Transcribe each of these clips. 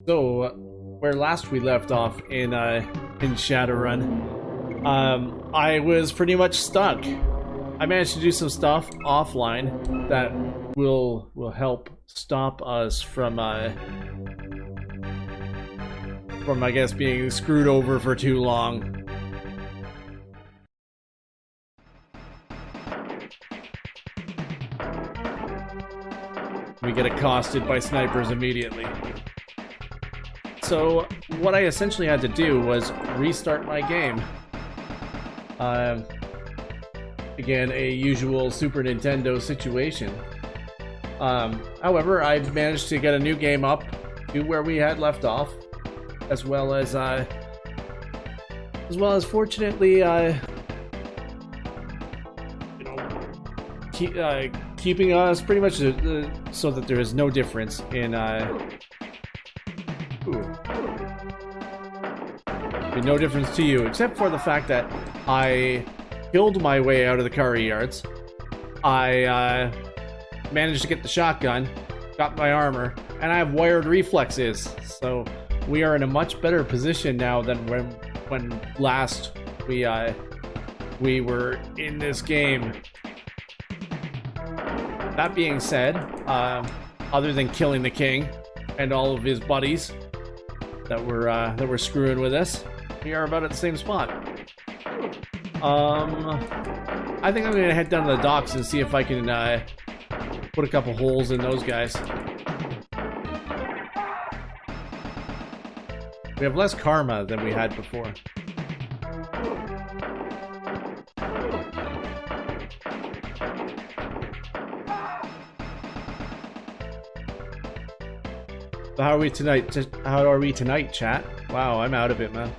So, where last we left off in Shadowrun, I was pretty much stuck. I managed to do some stuff offline that will help stop us from I guess being screwed over for too long. We get accosted by snipers immediately. So what I essentially had to do was restart my game. Again, a usual Super Nintendo situation. However, I've managed to get a new game up to where we had left off, as well as fortunately, keeping us pretty much so that there is no difference in no difference to you, except for the fact that I killed my way out of the car yards. I managed to get the shotgun, got my armor, and I have wired reflexes. So we are in a much better position now than when last we were in this game. That being said, other than killing the king and all of his buddies that were screwing with us, we are about at the same spot. I think I'm gonna head down to the docks and see if I can put a couple holes in those guys. We have less karma than we had before. So how are we tonight? How are we tonight, chat? Wow, I'm out of it, man.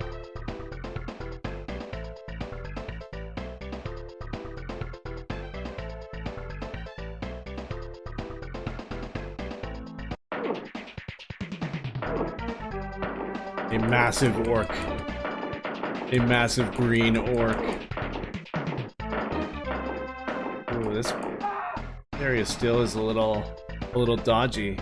A massive orc. A massive green orc. Ooh, this area still is a little dodgy.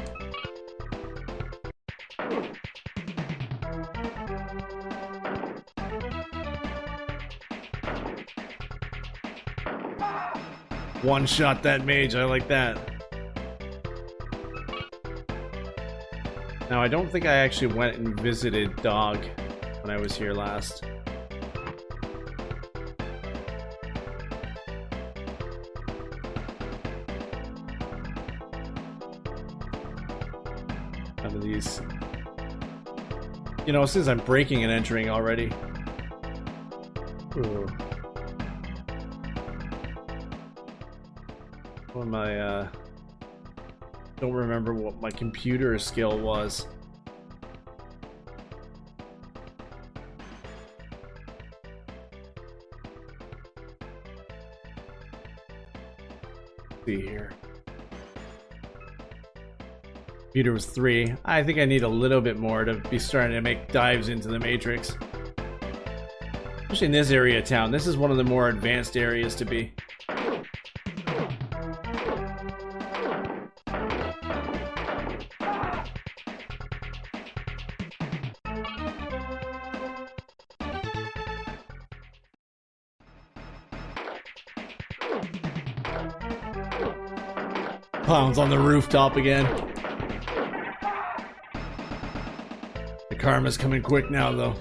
One shot that mage, I like that. Now, I don't think I actually went and visited Dog when I was here last. None of these. You know, since I'm breaking and entering already. Ooh. What my, don't remember what my computer skill was. Let's see here. Computer was 3. I think I need a little bit more to be starting to make dives into the Matrix. Especially in this area of town. This is one of the more advanced areas to be. Clowns on the rooftop again. The karma's coming quick now, though.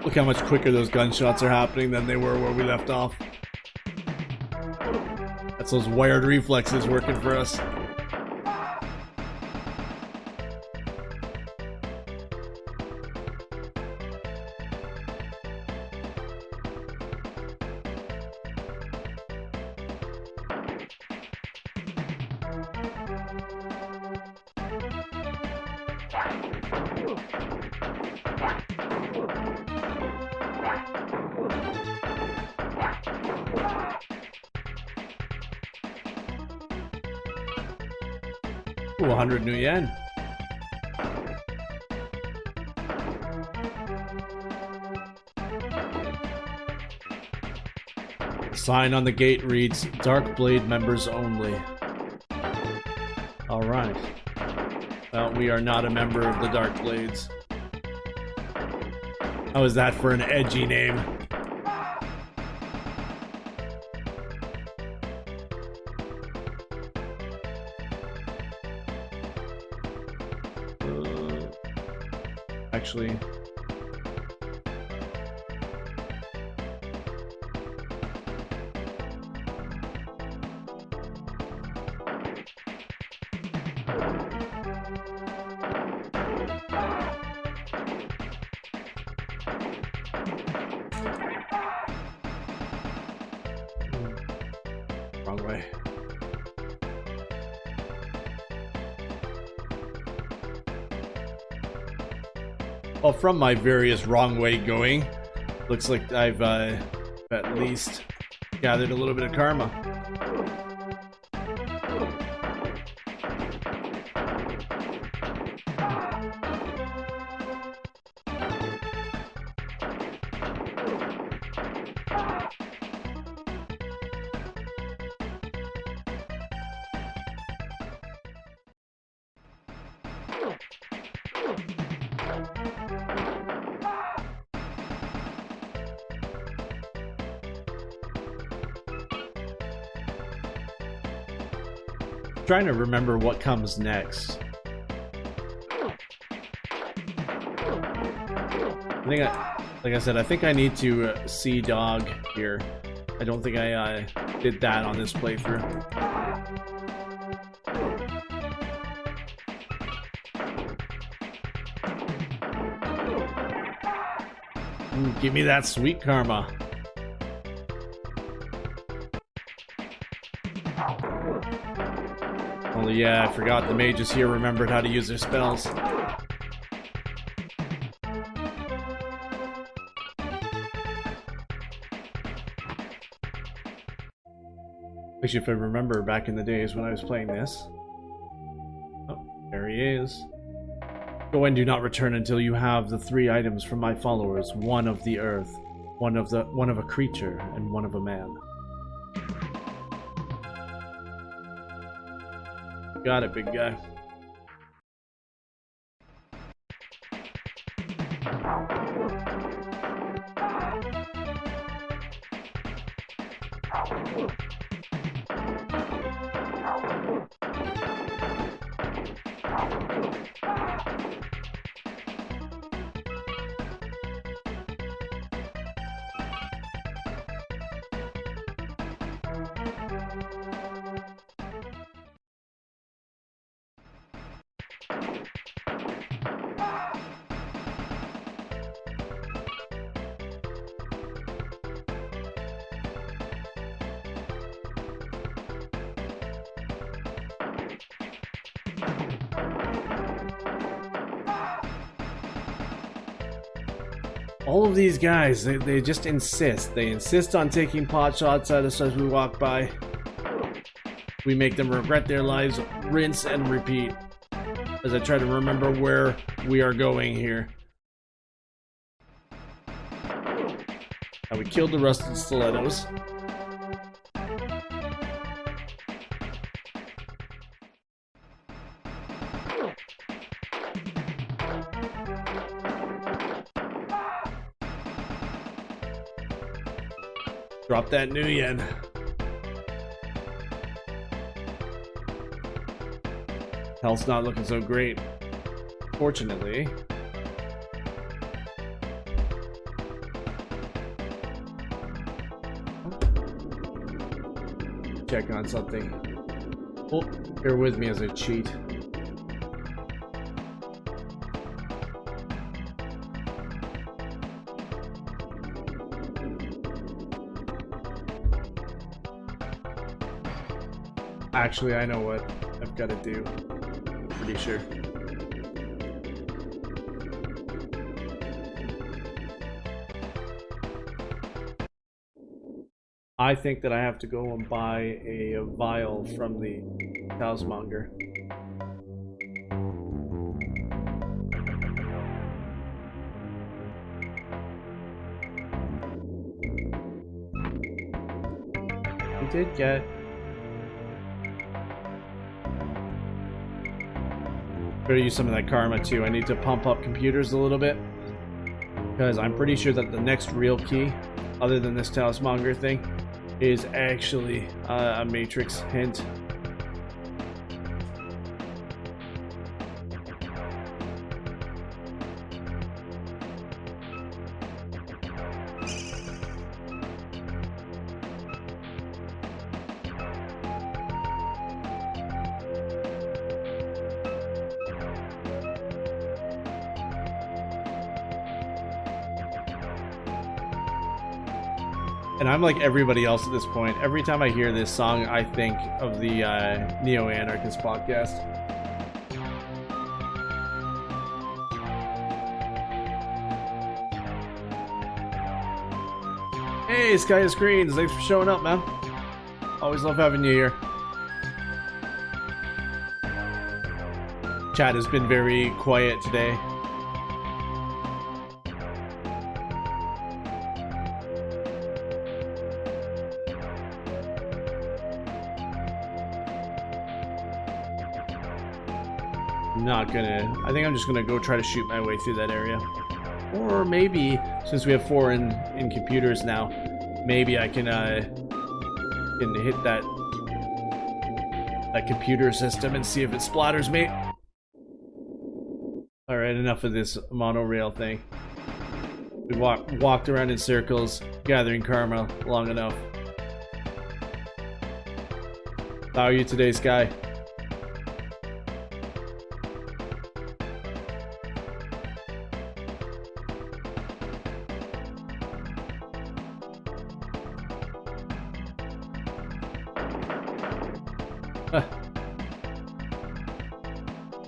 Look how much quicker those gunshots are happening than they were where we left off. That's those wired reflexes working for us. Ooh, 100 new yen. The sign on the gate reads, Dark Blade members only. Alright. Well, we are not a member of the Dark Blades. How is that for an edgy name? Actually... wrong way. Well, from my various wrong way going, looks like I've at least gathered a little bit of karma. Trying to remember what comes next. I think like I said, I think I need to see dog here. I don't think I did that on this playthrough. Ooh, give me that sweet karma. Only, yeah, I forgot the mages here remembered how to use their spells. Actually, if I remember back in the days when I was playing this. Oh, there he is. Go and do not return until you have the 3 items from my followers, one of the earth, one of a creature, and one of a man. Got it, big guy. All of these guys, they just insist. They insist on taking pot shots at us as we walk by. We make them regret their lives, rinse and repeat. As I try to remember where we are going here. Now we killed the rusted stilettos. Drop that new yen. Health's not looking so great. Fortunately. Check on something. Oh, bear with me as I cheat. Actually, I know what I've got to do. Pretty sure. I think that I have to go and buy a vial from the Talismonger. did get. Better use some of that karma too. I need to pump up computers a little bit, because I'm pretty sure that the next real key, other than this Talismonger thing, is actually a Matrix hint. And I'm like everybody else at this point. Every time I hear this song, I think of the Neo-Anarchist podcast. Hey, Sky is Green. Thanks for showing up, man. Always love having you here. Chat has been very quiet today. I think I'm just gonna go try to shoot my way through that area. Or maybe, since we have 4 in computers now, maybe I can hit that computer system and see if it splatters me. Alright, enough of this monorail thing. We walked around in circles, gathering karma long enough. How are you today, Sky?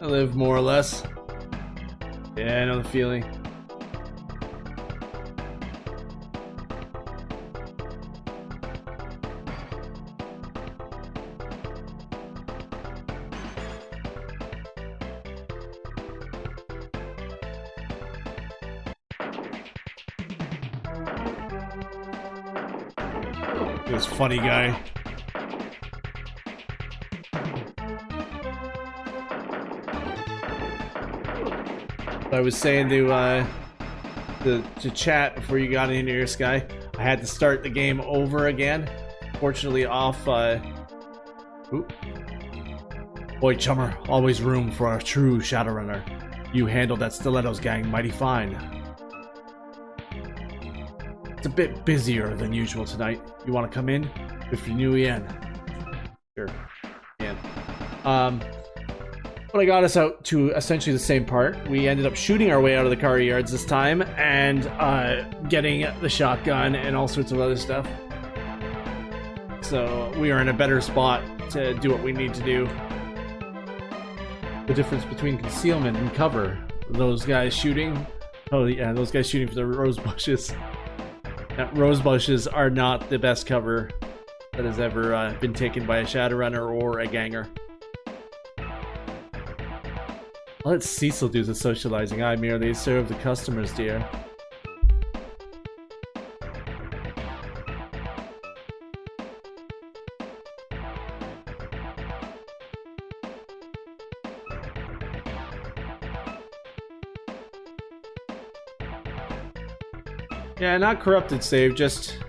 I live more or less. Yeah, I know the feeling. This funny guy. I was saying to chat before you got in here, Sky, I had to start the game over again. Fortunately, off. Oop. Boy, Chummer, always room for a true Shadowrunner. You handled that Stilettos gang mighty fine. It's a bit busier than usual tonight. You want to come in? If you knew Ian. Sure. Ian. But I got us out to essentially the same part. We ended up shooting our way out of the car yards this time and getting the shotgun and all sorts of other stuff. So we are in a better spot to do what we need to do. The difference between concealment and cover. Those guys shooting. Oh yeah, those guys shooting for the rose bushes. Rose bushes are not the best cover that has ever been taken by a Shadowrunner or a ganger. I'll let Cecil do the socializing. I merely serve the customers, dear. Yeah, not corrupted save, just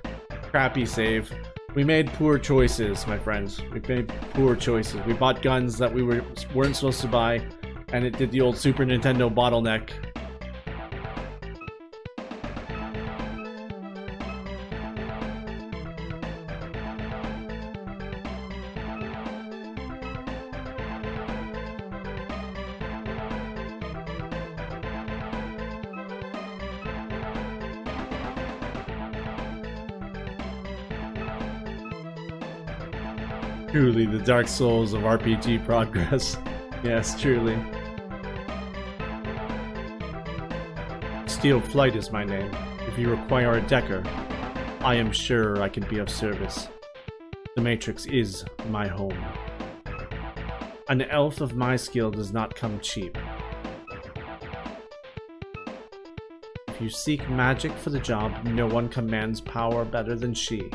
crappy save. We made poor choices, my friends. We made poor choices. We bought guns that we weren't supposed to buy. And it did the old Super Nintendo bottleneck. Truly, the Dark Souls of RPG progress. Yes, truly. Steel Flight is my name. If you require a decker, I am sure I can be of service. The Matrix is my home. An elf of my skill does not come cheap. If you seek magic for the job, no one commands power better than she.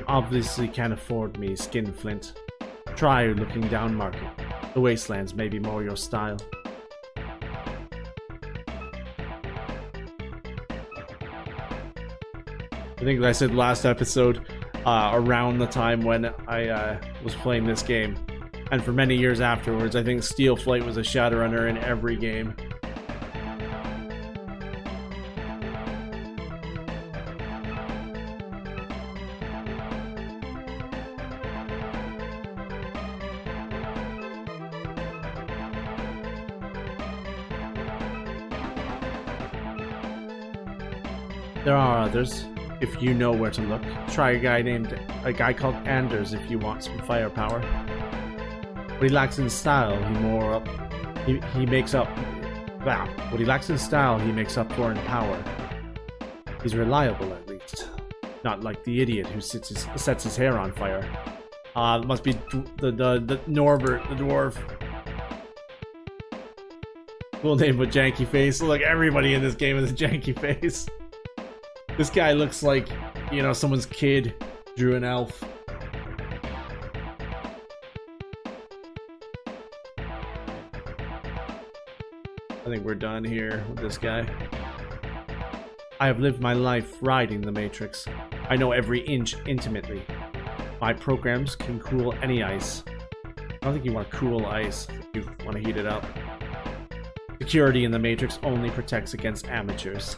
obviously can't afford me, Skinflint. Try looking down market. The wastelands may be more your style. I think I said last episode, around the time when I was playing this game, and for many years afterwards, I think Steel Flight was a Shadowrunner in every game. There are others, if you know where to look. Try a guy called Anders if you want some firepower. What he lacks in style, he makes up. Wow. What he lacks in style, he makes up for in power. He's reliable, at least. Not like the idiot who sets his hair on fire. It must be the Norbert, the dwarf. Cool name, but janky face. Look, everybody in this game has a janky face. This guy looks like, you know, someone's kid drew an elf. I think we're done here with this guy. I have lived my life riding the Matrix. I know every inch intimately. My programs can cool any ice. I don't think you want to cool ice. I think you want to heat it up. Security in the Matrix only protects against amateurs.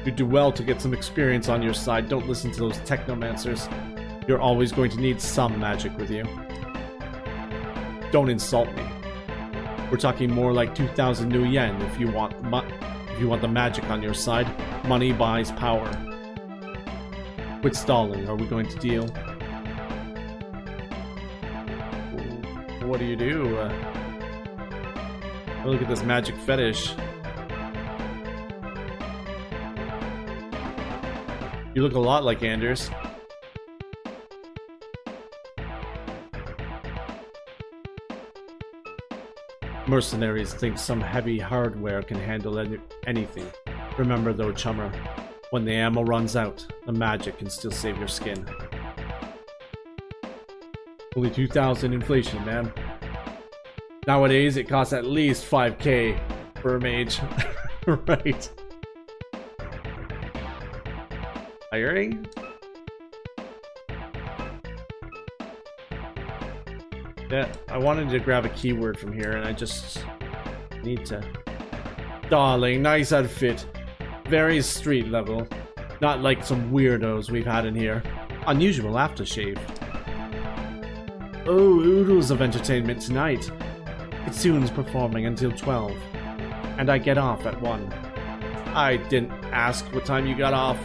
You'd do well to get some experience on your side. Don't listen to those technomancers. You're always going to need some magic with you. Don't insult me. We're talking more like 2,000 new yen if you want the magic on your side. Money buys power. Quit stalling. Are we going to deal? What do you do? Look at this magic fetish. You look a lot like Anders. Mercenaries think some heavy hardware can handle anything. Remember though, chummer, when the ammo runs out, the magic can still save your skin. Only 2,000 inflation, man. Nowadays, it costs at least 5k for a mage. Right. Hiring? Yeah, I wanted to grab a keyword from here and I just need to... Darling, nice outfit. Very street level. Not like some weirdos we've had in here. Unusual aftershave. Oh, oodles of entertainment tonight. Kitsune's performing until 12. And I get off at 1. I didn't ask what time you got off.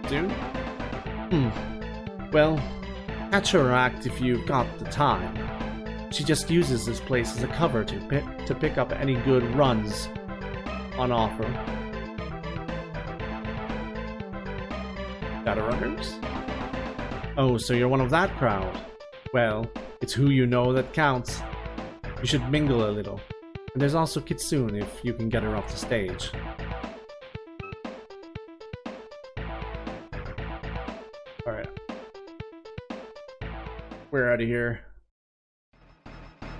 Soon? Well, catch her act if you've got the time. She just uses this place as a cover to pick up any good runs on offer. Shadowrunners? Oh, so you're one of that crowd. Well, it's who you know that counts. You should mingle a little. And there's also Kitsune if you can get her off the stage. Alright. We're out of here.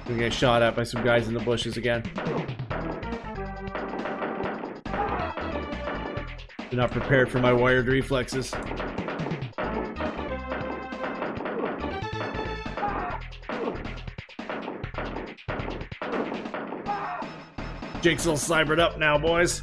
We get shot at by some guys in the bushes again. You're not prepared for my wired reflexes. Jake's all cybered up now, boys.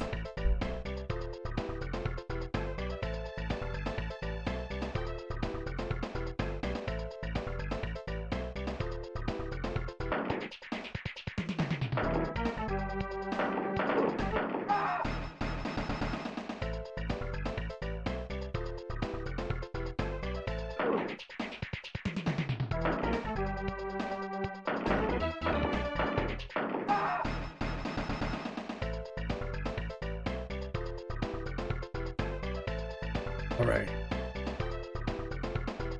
Alright.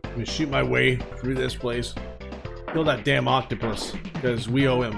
I'm gonna shoot my way through this place. Kill that damn octopus, because we owe him.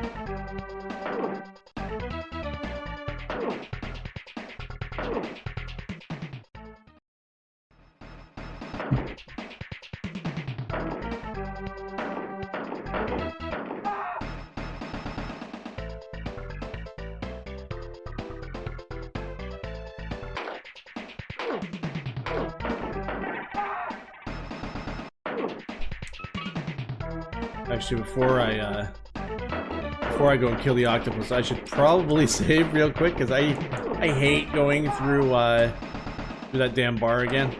Actually, before I go and kill the octopus, I should probably save real quick because I hate going through that damn bar again.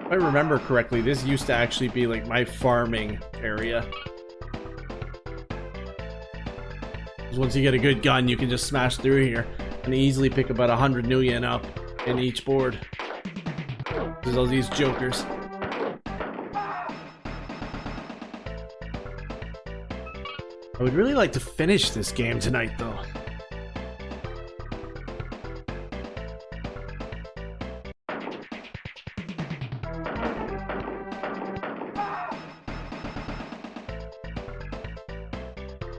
If I remember correctly, this used to actually be like my farming area. Because once you get a good gun, you can just smash through here and easily pick about 100 million up in each board. There's all these jokers. I would really like to finish this game tonight, though.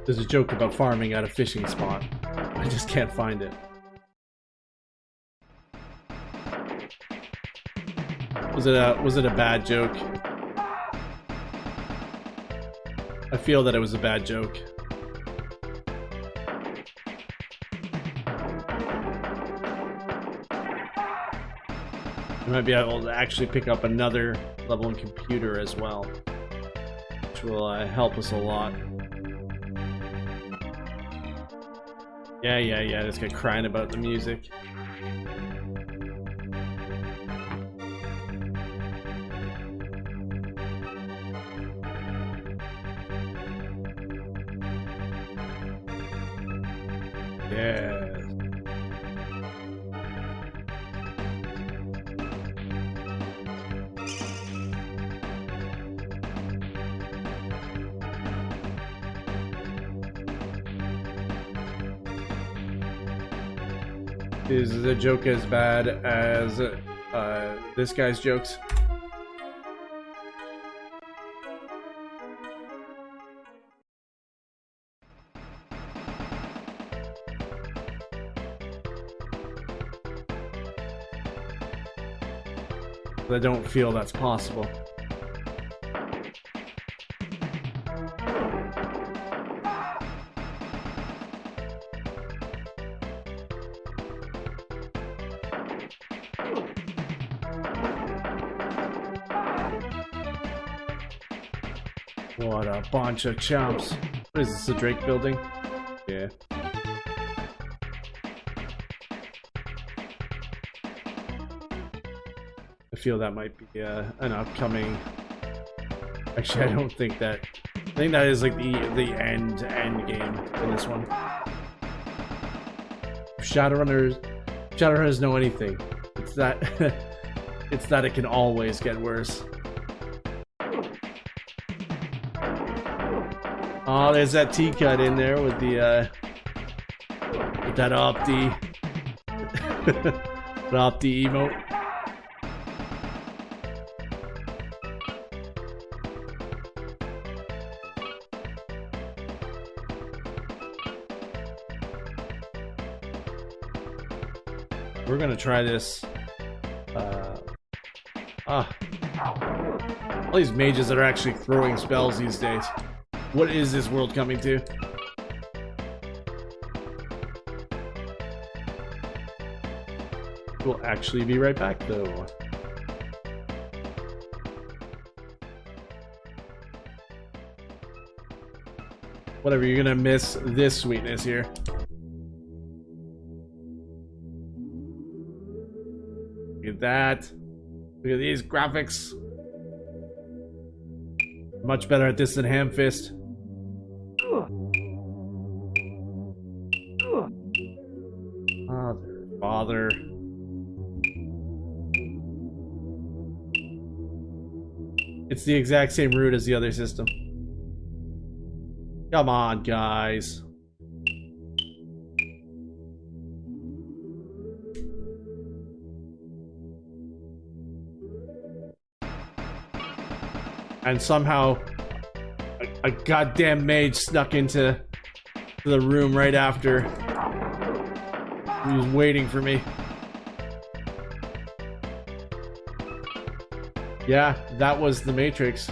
There's a joke about farming at a fishing spot. I just can't find it. Was it a bad joke? I feel that it was a bad joke. I might be able to actually pick up another level in computer as well, which will help us a lot. Yeah, this guy crying about the music. Yeah. Is the joke as bad as this guy's jokes? I don't feel that's possible. What a bunch of chumps. What is this, the Drake building? Yeah. I feel that might be an upcoming... Actually, I don't think that... I think that is like the end game in this one. Shadowrunners know anything. It's that... it's that it can always get worse. Oh, there's that T-cut in there with the with that Opti that Opti emote. We're gonna try this. All these mages that are actually throwing spells these days. What is this world coming to? We'll actually be right back, though. Whatever, you're gonna miss this sweetness here. Look at that. Look at these graphics. Much better at this than Hamfist. Father. It's the exact same route as the other system. Come on, guys. And somehow A goddamn mage snuck into the room right after. He was waiting for me. Yeah, that was the Matrix.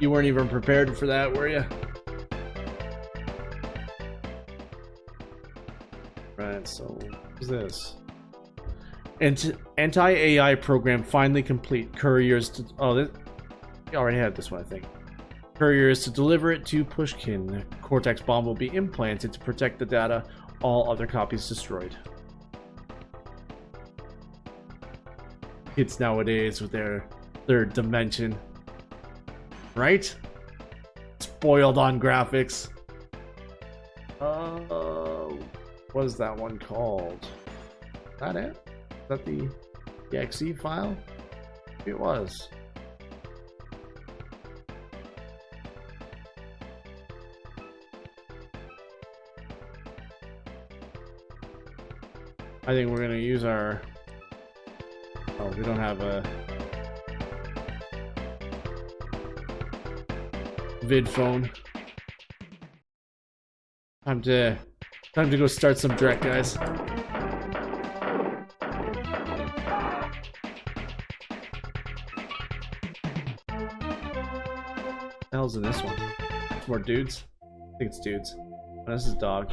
You weren't even prepared for that, were you? Right, so what's this? Anti-AI program finally complete. Couriers to... Oh, this... You already had this one, I think. Couriers to deliver it to Pushkin. Cortex bomb will be implanted to protect the data. All other copies destroyed. Kids nowadays with their third dimension. Right? Spoiled on graphics. What is that one called? Is that it? Is that the exe file? It was. I think we're gonna use our... Oh, we don't have a vid phone. Time to go start some direct, guys. What the hell's in this one? More dudes? I think it's dudes. Oh, this is dog.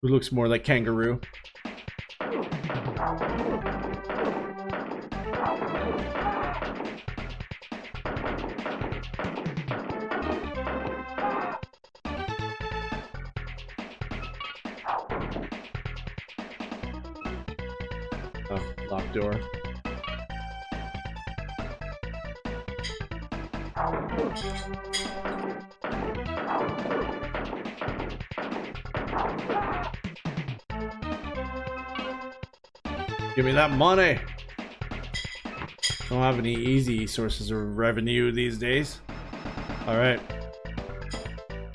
Who looks more like kangaroo. Oh, locked door. Give me that money! Don't have any easy sources of revenue these days. Alright.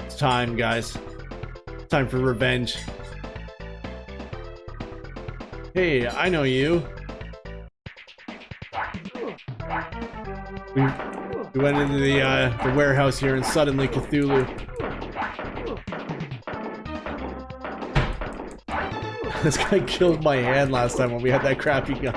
It's time, guys. It's time for revenge. Hey, I know you. We went into the warehouse here and suddenly Cthulhu. This guy killed my hand last time when we had that crappy gun.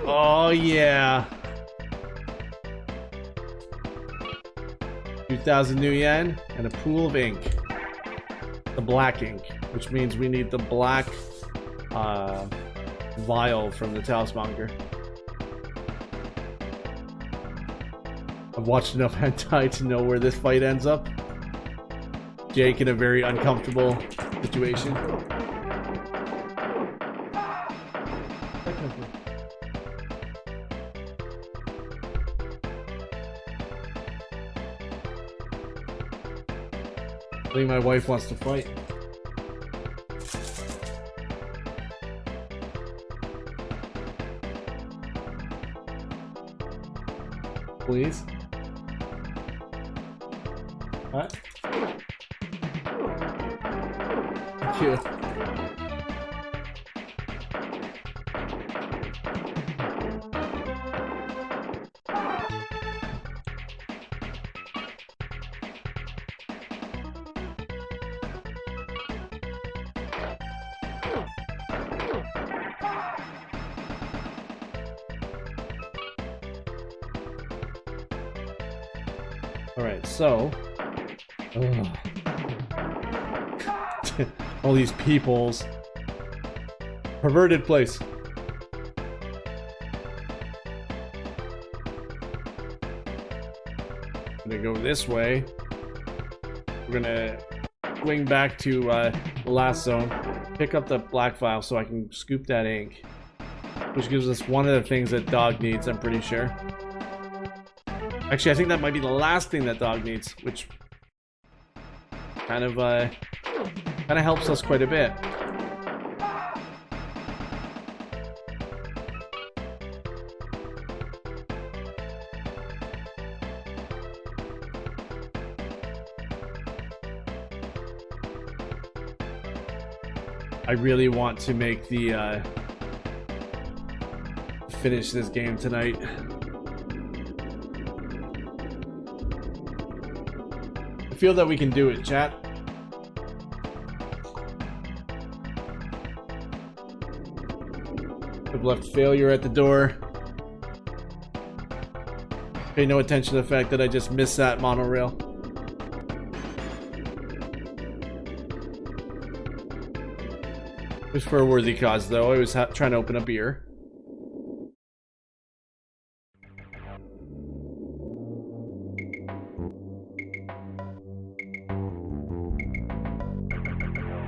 Oh yeah. 2,000 new yen and a pool of ink. The black ink, which means we need the black vial from the Talismonger. I've watched enough hentai to know where this fight ends up. Jake in a very uncomfortable situation. I think my wife wants to fight. Please. What? Thank you. Alright, so... all these peoples. Perverted place. I'm gonna go this way. We're gonna swing back to the last zone. Pick up the black file so I can scoop that ink. Which gives us one of the things that dog needs, I'm pretty sure. Actually, I think that might be the last thing that dog needs, which kind of helps us quite a bit. I really want to make the finish this game tonight. I feel that we can do it, chat. I've left failure at the door. Pay no attention to the fact that I just missed that monorail. It was for a worthy cause, though. I was trying to open a beer.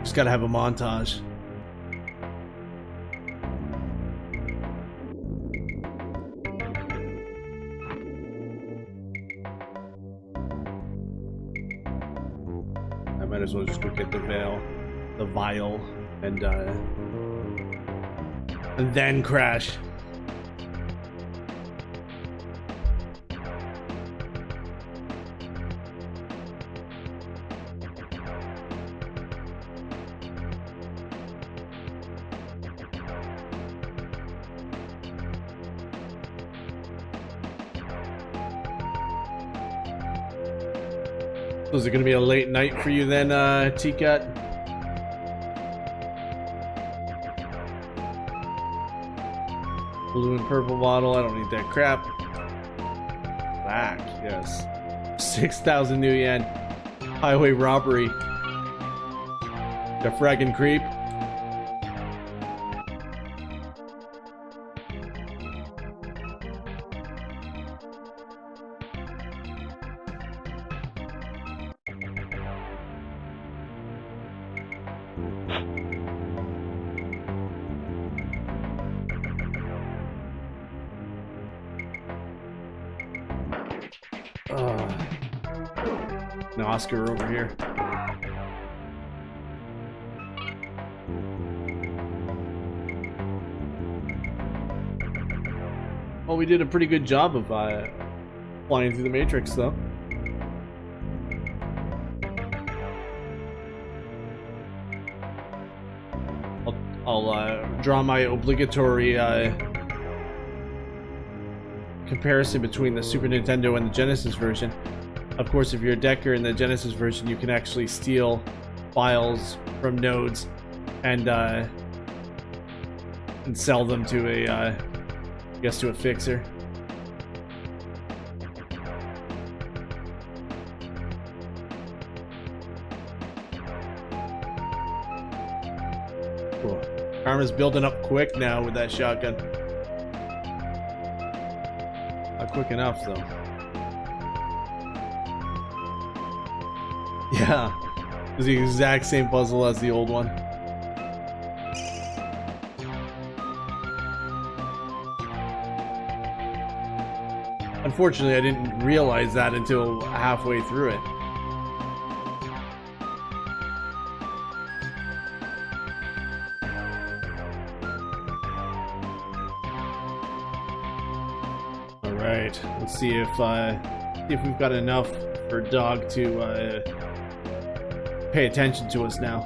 Just gotta have a montage. I might as well just go get the vial, and then crash. So is it going to be a late night for you then, T-Cut? Blue and purple bottle, I don't need that crap. Black, yes. 6,000 new yen. Highway robbery. The fragging creep. An Oscar over here. Well, we did a pretty good job of flying through the Matrix, though. I'll draw my obligatory comparison between the Super Nintendo and the Genesis version. Of course, if you're a decker in the Genesis version, you can actually steal files from nodes and sell them to a, I guess, to a fixer. Cool. Karma's building up quick now with that shotgun. Not quick enough, though. Yeah, it's the exact same puzzle as the old one. Unfortunately, I didn't realize that until halfway through it. All right, let's see if we've got enough for Dog to pay attention to us now.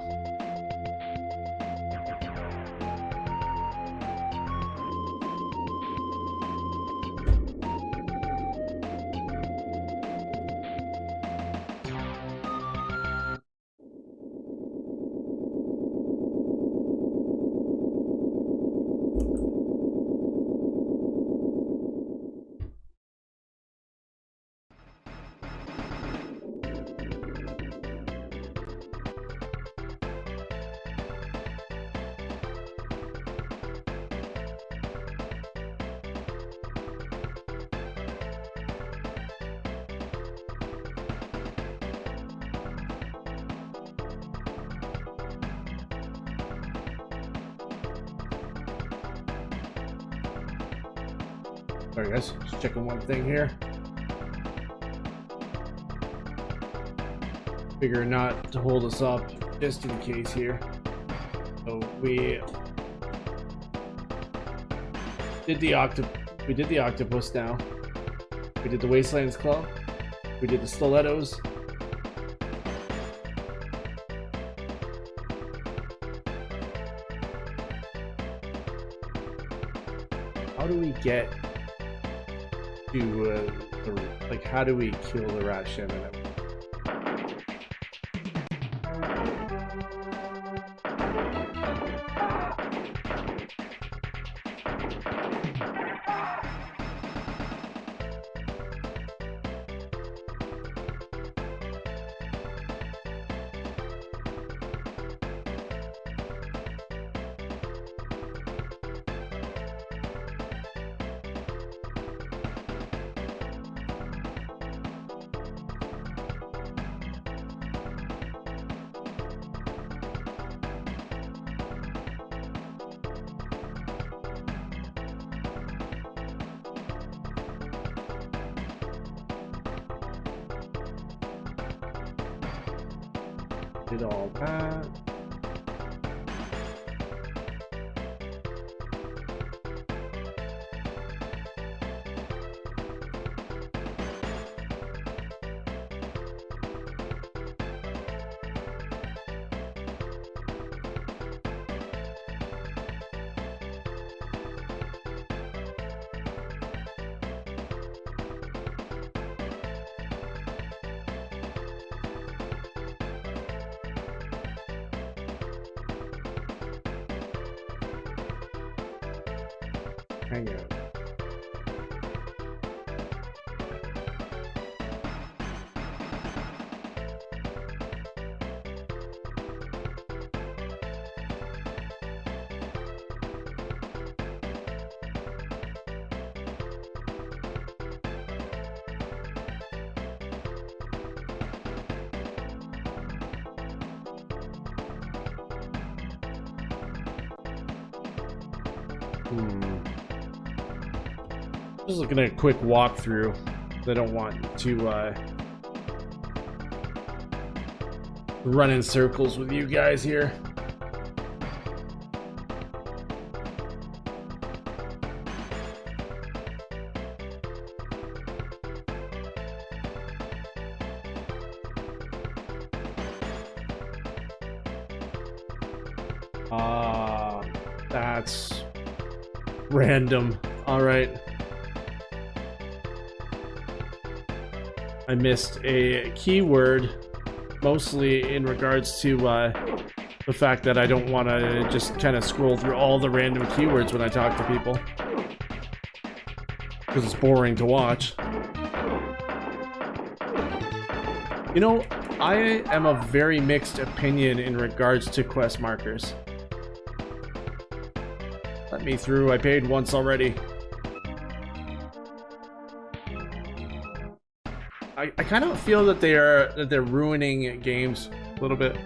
Alright guys, just checking one thing here. Figure not to hold us up just in case here. So we did the octopus now. We did the Wastelands Club. We did the stilettos. how do we get to like how do we kill the rat shaman? Did all that. Hang out. Just looking at a quick walkthrough. I don't want to run in circles with you guys here. That's random. All right. I missed a keyword, mostly in regards to the fact that I don't want to just kind of scroll through all the random keywords when I talk to people, because it's boring to watch. You know, I am of very mixed opinion in regards to quest markers. Let me through. I paid once already. I kind of feel that they're ruining games a little bit.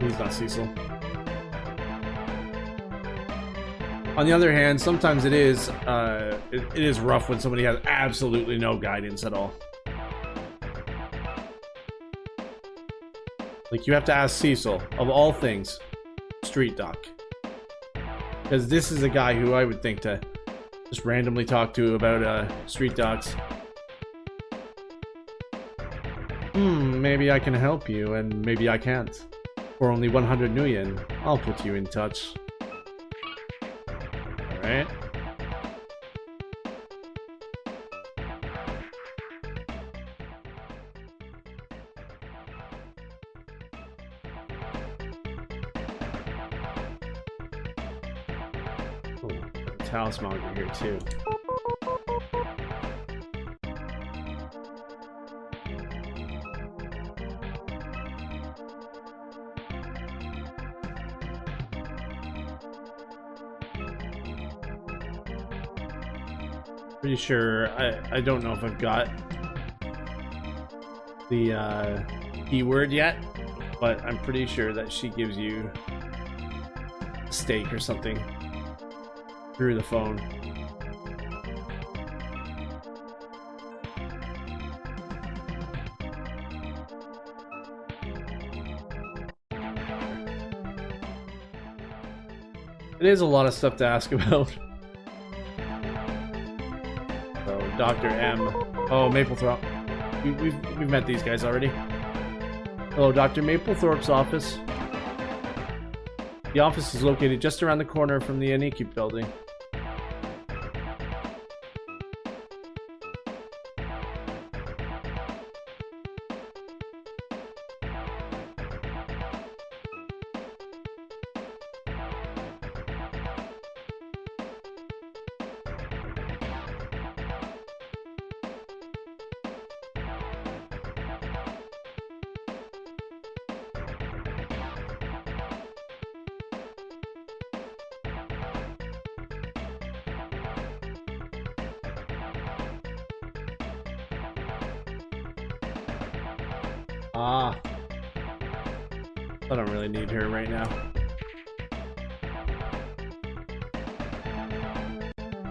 He's not Cecil. On the other hand, sometimes it is rough when somebody has absolutely no guidance at all. Like, you have to ask Cecil, of all things, street doc. Because this is a guy who I would think to just randomly talk to about street docs. Maybe I can help you, and maybe I can't. For only 100 nuyen, I'll put you in touch. Alright. Talisman over here too. Pretty sure I don't know if I've got the keyword yet, but I'm pretty sure that she gives you a steak or something through the phone. It is a lot of stuff to ask about. So, Dr. M. Oh, Maple Throat. We've met these guys already. Hello, Dr. Maplethorpe's office. The office is located just around the corner from the Aniki building. Ah. I don't really need her right now.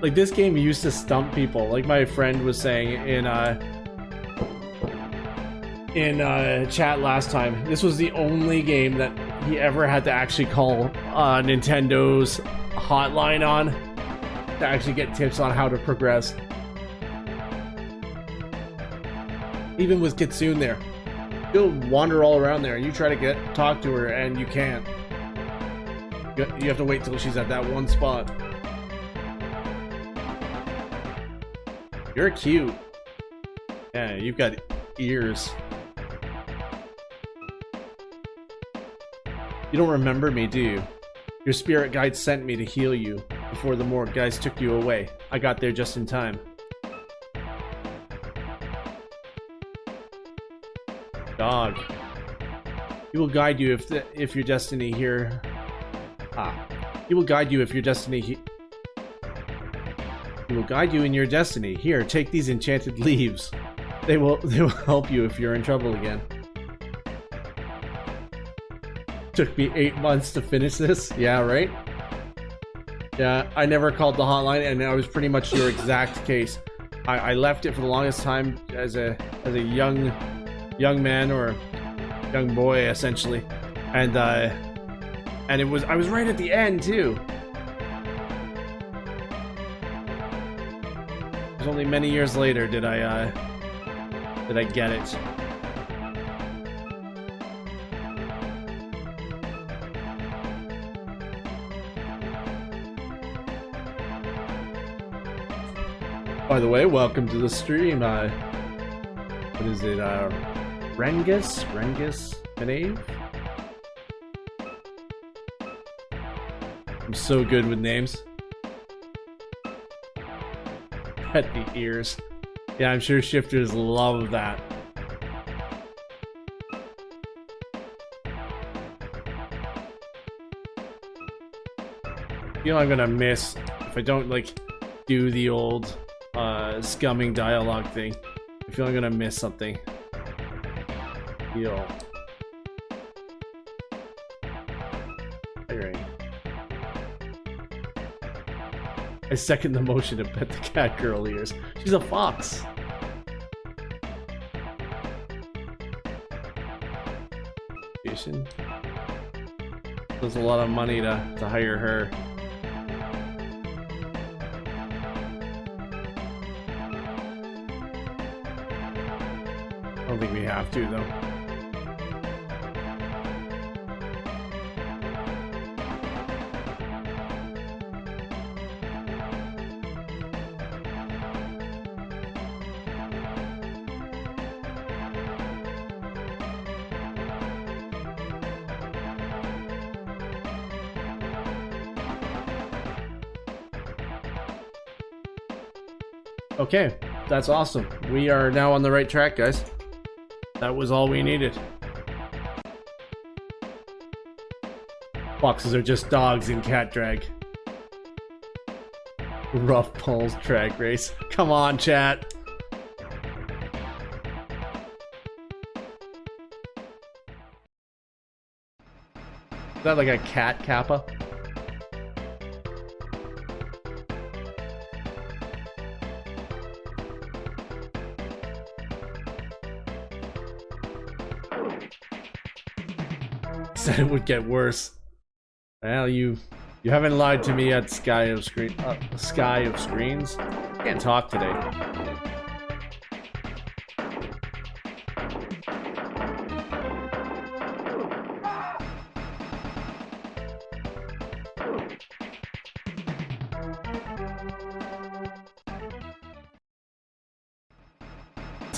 Like, this game used to stump people. Like my friend was saying in chat last time. This was the only game that he ever had to actually call Nintendo's hotline on to actually get tips on how to progress. Even with Kitsune there. You'll wander all around there and you try to talk to her and you can't. You have to wait till she's at that one spot. You're cute. Yeah, you've got ears. You don't remember me, do you? Your spirit guide sent me to heal you before the morgue guys took you away. I got there just in time. Dog. He will guide you if your destiny here. He will guide you if your destiny. He will guide you in your destiny. Here, take these enchanted leaves. They will help you if you're in trouble again. Took me 8 months to finish this. Yeah, right? Yeah, I never called the hotline, and I was pretty much your exact case. I left it for the longest time as a young man or young boy, essentially, and I was right at the end too. It was only many years later did I get it. By the way, welcome to the stream. What is it? Rengus Benave? I'm so good with names. Pet the ears. Yeah, I'm sure shifters love that. You know, I'm gonna miss if I don't like do the old scumming dialogue thing. I feel I'm gonna miss something. Heal. Alright. I second the motion to pet the cat girl ears. She's a fox. There's a lot of money to hire her. I don't think we have to, though. Okay, that's awesome. We are now on the right track, guys. That was all we needed. Foxes are just dogs in cat drag. Rough Pulls drag race. Come on, chat. Is that like a cat kappa? Said it would get worse. Well, you haven't lied to me yet, Sky of Screens. Can't talk today.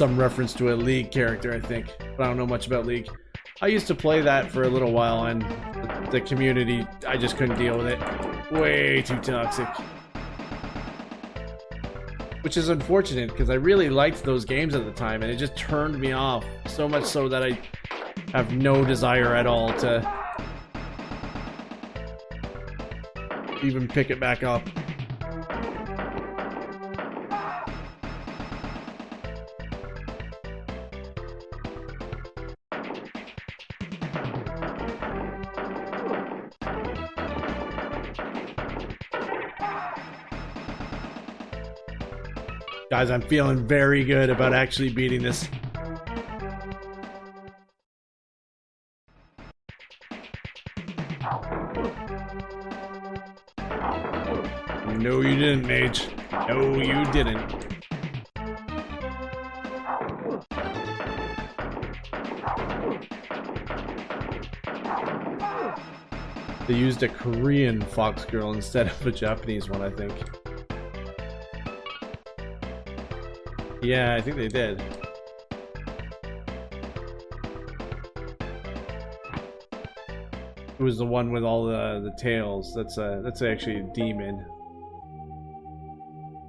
some reference to a League character, I think. But I don't know much about League. I used to play that for a little while, and the community, I just couldn't deal with it. Way too toxic. Which is unfortunate, because I really liked those games at the time, and it just turned me off. So much so that I have no desire at all to even pick it back up. Guys, I'm feeling very good about actually beating this. No, you didn't, Mage. No, you didn't. They used a Korean fox girl instead of a Japanese one, I think. Yeah, I think they did. It was the one with all the tails. That's actually a demon.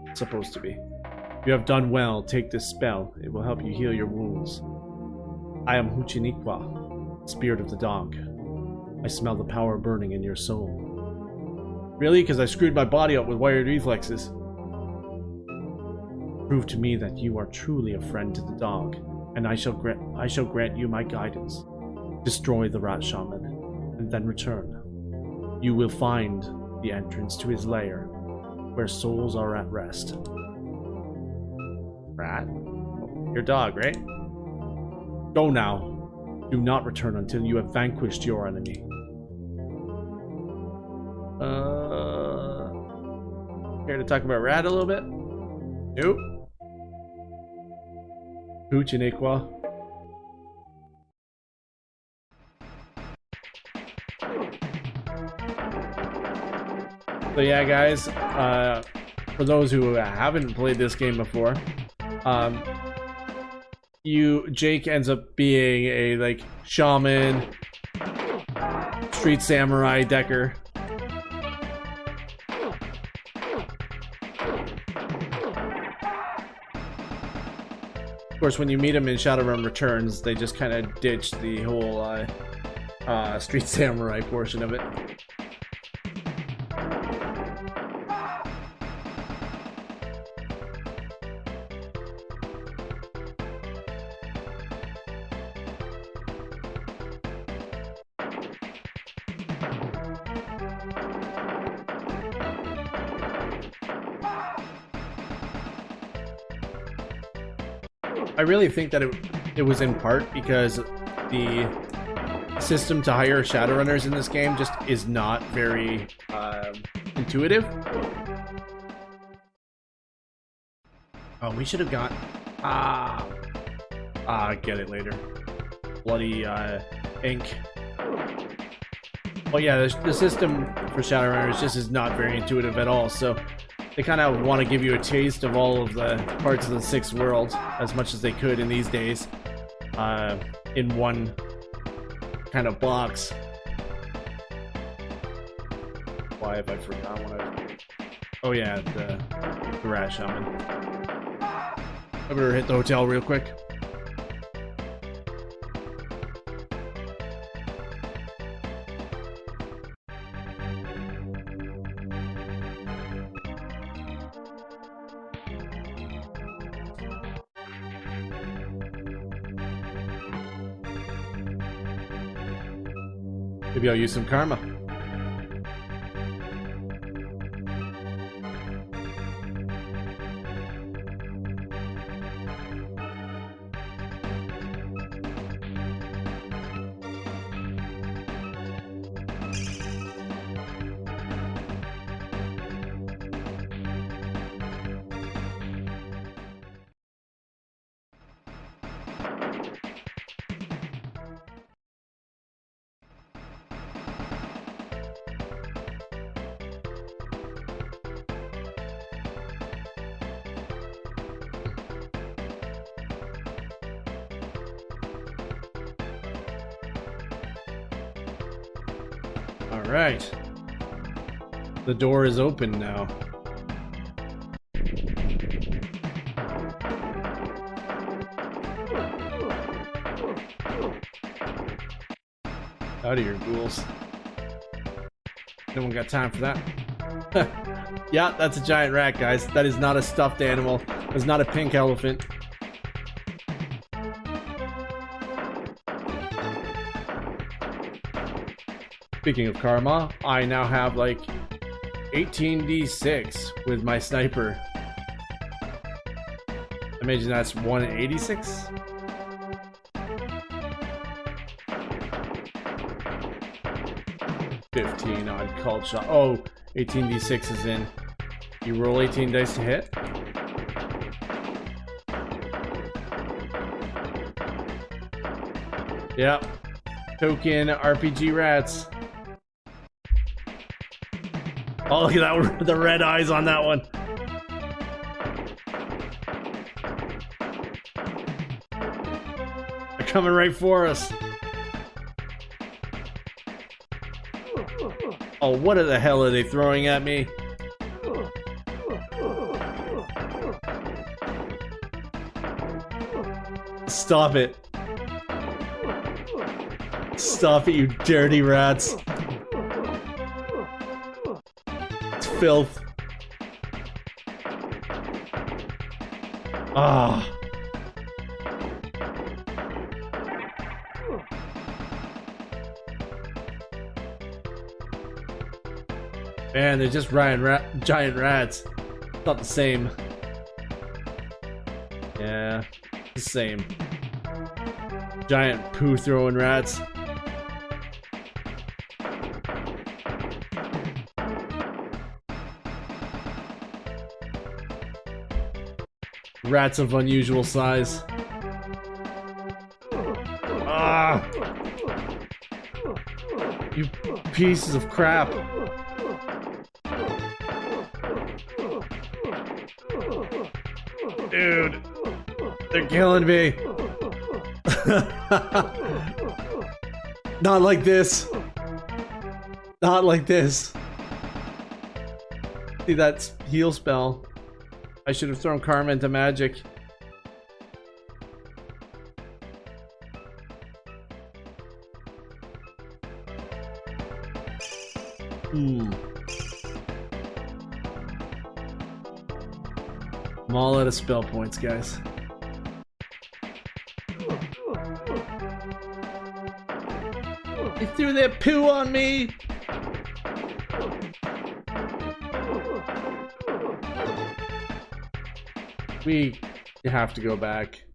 It's supposed to be. You have done well. Take this spell. It will help you heal your wounds. I am Huchiniqua, spirit of the dog. I smell the power burning in your soul. Really? Because I screwed my body up with wired reflexes. Prove to me that you are truly a friend to the dog, and I shall grant you my guidance. Destroy the rat shaman, and then return. You will find the entrance to his lair, where souls are at rest. Rat? Your dog, right? Go now. Do not return until you have vanquished your enemy. Care to talk about Rat a little bit? Nope. Huchiniqua. So yeah, guys, for those who haven't played this game before, Jake ends up being a, like, shaman, street samurai decker. Of course, when you meet him in Shadowrun Returns, they just kind of ditch the whole street samurai portion of it. I really think that it was in part because the system to hire Shadowrunners in this game just is not very intuitive. Oh, we should have got... get it later. Bloody ink. Well, yeah, the system for Shadowrunners just is not very intuitive at all, so they kind of want to give you a taste of all of the parts of the sixth world as much as they could in these days, in one kind of box. Why have I forgotten what I... Oh yeah, the rat shaman. I better hit the hotel real quick. Maybe I'll use some karma. Alright. The door is open now. Out of here, ghouls. No one got time for that. Yeah, that's a giant rat, guys. That is not a stuffed animal. That's not a pink elephant. Speaking of karma, I now have like 18d6 with my sniper. Imagine that's 186? $15 odd called shot. Oh, 18d6 is in. You roll 18 dice to hit. Yep. Token RPG rats. Oh, look at that one, the red eyes on that one. They're coming right for us. Oh, what the hell are they throwing at me? Stop it. Stop it, you dirty rats. It's filth. Ah. Man, they're just giant rats. It's not the same. Yeah, the same. Giant poo throwing rats. Rats of unusual size. Ah! You pieces of crap. Dude, they're killing me. Not like this. Not like this. See that heal spell? I should have thrown karma into magic. I'm all out of spell points, guys. They threw their poo on me! We have to go back.